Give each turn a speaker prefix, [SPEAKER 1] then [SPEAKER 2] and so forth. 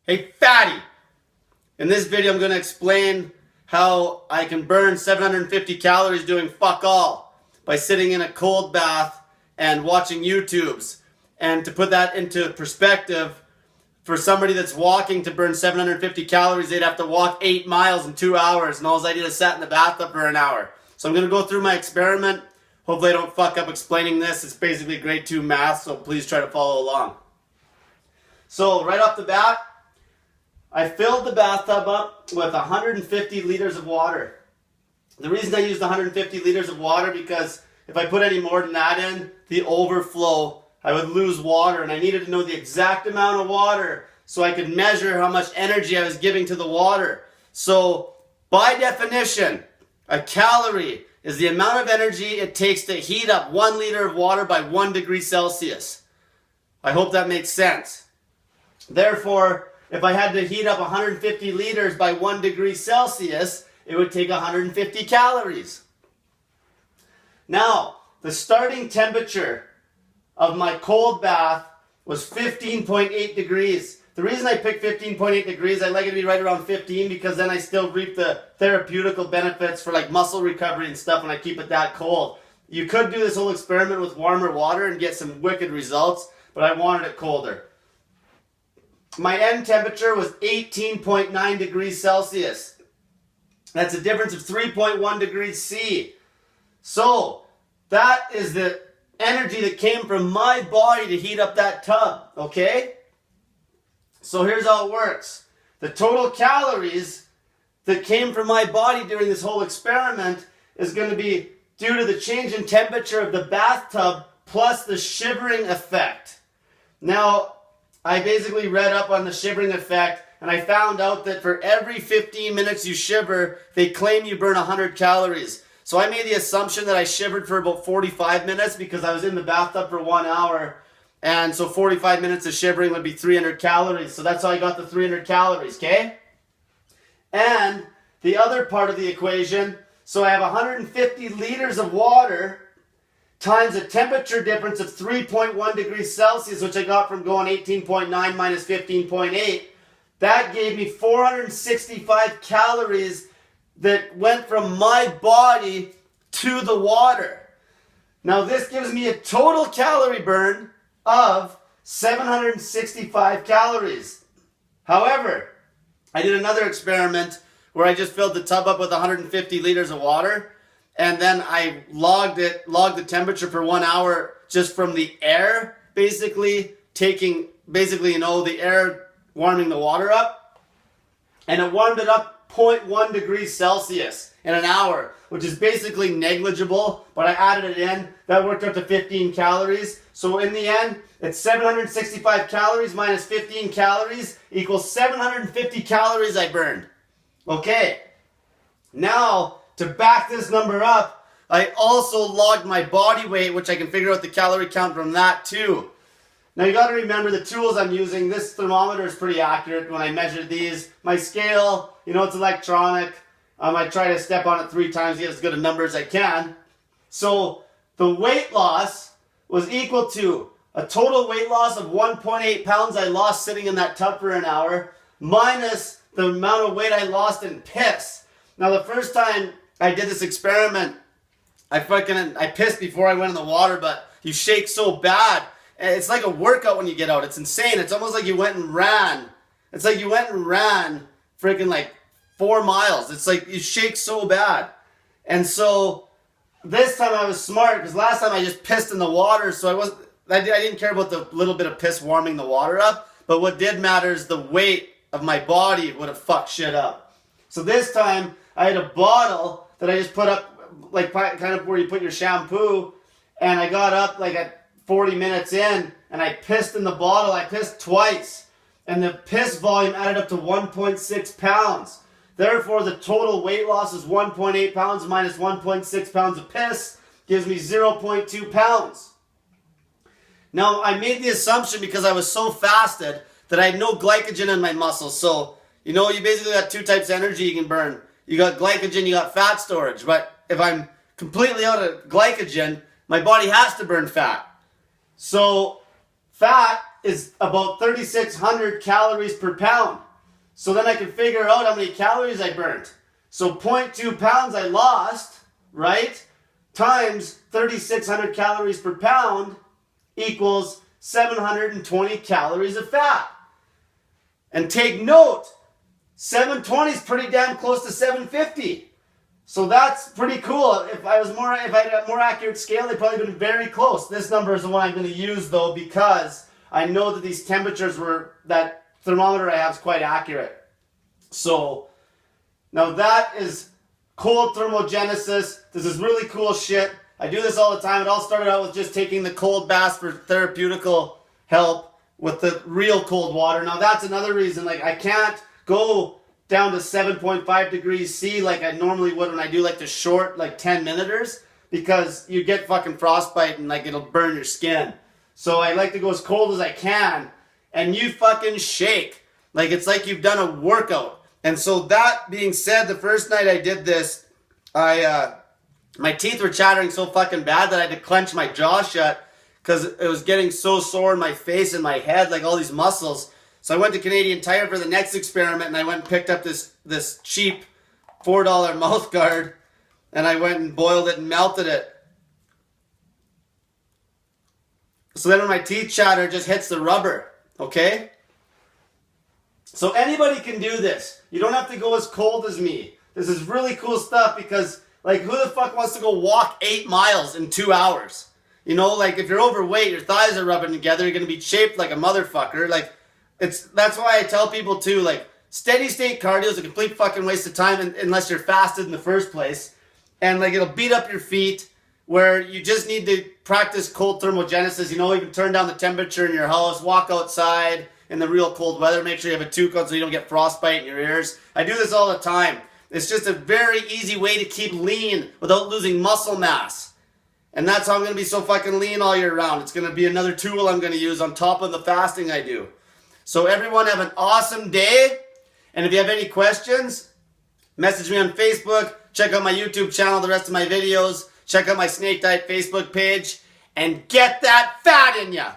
[SPEAKER 1] Hey fatty! In this video I'm going to explain how I can burn 750 calories doing fuck all by sitting in a cold bath and watching YouTubes. And to put that into perspective, for somebody that's walking to burn 750 calories, they'd have to walk 8 miles in 2 hours, and all I did is sat in the bathtub for an hour. So I'm going to go through my experiment. Hopefully I don't fuck up explaining this. It's basically grade 2 math, so please try to follow along. So right off the bat, I filled the bathtub up with 150 liters of water. The reason I used 150 liters of water because if I put any more than that in, the overflow, I would lose water, and I needed to know the exact amount of water so I could measure how much energy I was giving to the water. So by definition, a calorie is the amount of energy it takes to heat up 1 liter of water by 1 degree Celsius. I hope that makes sense. Therefore, if I had to heat up 150 liters by 1 degree Celsius, it would take 150 calories. Now, the starting temperature of my cold bath was 15.8 degrees. The reason I picked 15.8 degrees, I like it to be right around 15 because then I still reap the therapeutical benefits for like muscle recovery and stuff when I keep it that cold. You could do this whole experiment with warmer water and get some wicked results, but I wanted it colder. My end temperature was 18.9 degrees Celsius. That's a difference of 3.1 degrees C. So that is the energy that came from my body to heat up that tub, okay? So here's how it works. The total calories that came from my body during this whole experiment is going to be due to the change in temperature of the bathtub plus the shivering effect. Now, I basically read up on the shivering effect, and I found out that for every 15 minutes you shiver, they claim you burn 100 calories. So I made the assumption that I shivered for about 45 minutes because I was in the bathtub for 1 hour. And so 45 minutes of shivering would be 300 calories. So that's how I got the 300 calories, okay? And the other part of the equation, so I have 150 liters of water times a temperature difference of 3.1 degrees Celsius, which I got from going 18.9 minus 15.8. That gave me 465 calories that went from my body to the water. Now this gives me a total calorie burn of 765 calories. However, I did another experiment where I just filled the tub up with 150 liters of water, and then I logged the temperature for 1 hour just from the air, basically the air warming the water up, and it warmed it up 0.1 degrees Celsius in an hour, which is basically negligible, but I added it in. That worked out to 15 calories. So in the end, it's 765 calories minus 15 calories equals 750 calories I burned. Okay, now to back this number up, I also logged my body weight, which I can figure out the calorie count from that too. Now you got to remember the tools I'm using. This thermometer is pretty accurate when I measured these. My scale, it's electronic. I try to step on it 3 times to get as good a number as I can. So the weight loss was equal to a total weight loss of 1.8 pounds I lost sitting in that tub for an hour, minus the amount of weight I lost in piss. Now the first time I did this experiment, I pissed before I went in the water, but you shake so bad. It's like a workout when you get out. It's insane. It's almost like you went and ran. It's like you went and ran freaking like 4 miles. It's like you shake so bad. And so this time I was smart because last time I just pissed in the water, so I didn't care about the little bit of piss warming the water up. But what did matter is the weight of my body would have fucked shit up. So this time I had a bottle that I just put up like kind of where you put your shampoo, and I got up like at 40 minutes in, and I pissed in the bottle. I pissed twice, and the piss volume added up to 1.6 pounds. Therefore, the total weight loss is 1.8 pounds minus 1.6 pounds of piss gives me 0.2 pounds. Now, I made the assumption because I was so fasted that I had no glycogen in my muscles. So, you basically got 2 types of energy you can burn. You got glycogen, you got fat storage. But if I'm completely out of glycogen, my body has to burn fat. So fat is about 3,600 calories per pound. So then I can figure out how many calories I burnt. So 0.2 pounds I lost, right? Times 3,600 calories per pound equals 720 calories of fat. And take note, 720 is pretty damn close to 750. So that's pretty cool. If I had a more accurate scale, they'd probably been very close. This number is the one I'm going to use though, because I know that these temperatures that thermometer I have is quite accurate. So now that is cold thermogenesis. This is really cool shit. I do this all the time. It all started out with just taking the cold baths for therapeutical help with the real cold water. Now that's another reason, like I can't go down to 7.5 degrees C like I normally would when I do like the short like 10-minuters, because you get fucking frostbite and like it'll burn your skin. So I like to go as cold as I can, and you fucking shake. Like it's like you've done a workout. And so that being said, the first night I did this, my teeth were chattering so fucking bad that I had to clench my jaw shut because it was getting so sore in my face and my head, like all these muscles. So I went to Canadian Tire for the next experiment, and I went and picked up this cheap $4 mouth guard, and I went and boiled it and melted it. So then when my teeth chatter, it just hits the rubber, okay? So anybody can do this. You don't have to go as cold as me. This is really cool stuff because, like, who the fuck wants to go walk 8 miles in 2 hours? You know, like, if you're overweight, your thighs are rubbing together, you're going to be shaped like a motherfucker. Like, that's why I tell people, too, like, steady state cardio is a complete fucking waste of time unless you're fasted in the first place. And, like, it'll beat up your feet, where you just need to practice cold thermogenesis. You know, you can turn down the temperature in your house, walk outside in the real cold weather, make sure you have a toque so you don't get frostbite in your ears. I do this all the time. It's just a very easy way to keep lean without losing muscle mass. And that's how I'm going to be so fucking lean all year round. It's going to be another tool I'm going to use on top of the fasting I do. So everyone have an awesome day. And if you have any questions, message me on Facebook. Check out my YouTube channel, the rest of my videos. Check out my Snake Diet Facebook page. And get that fat in ya!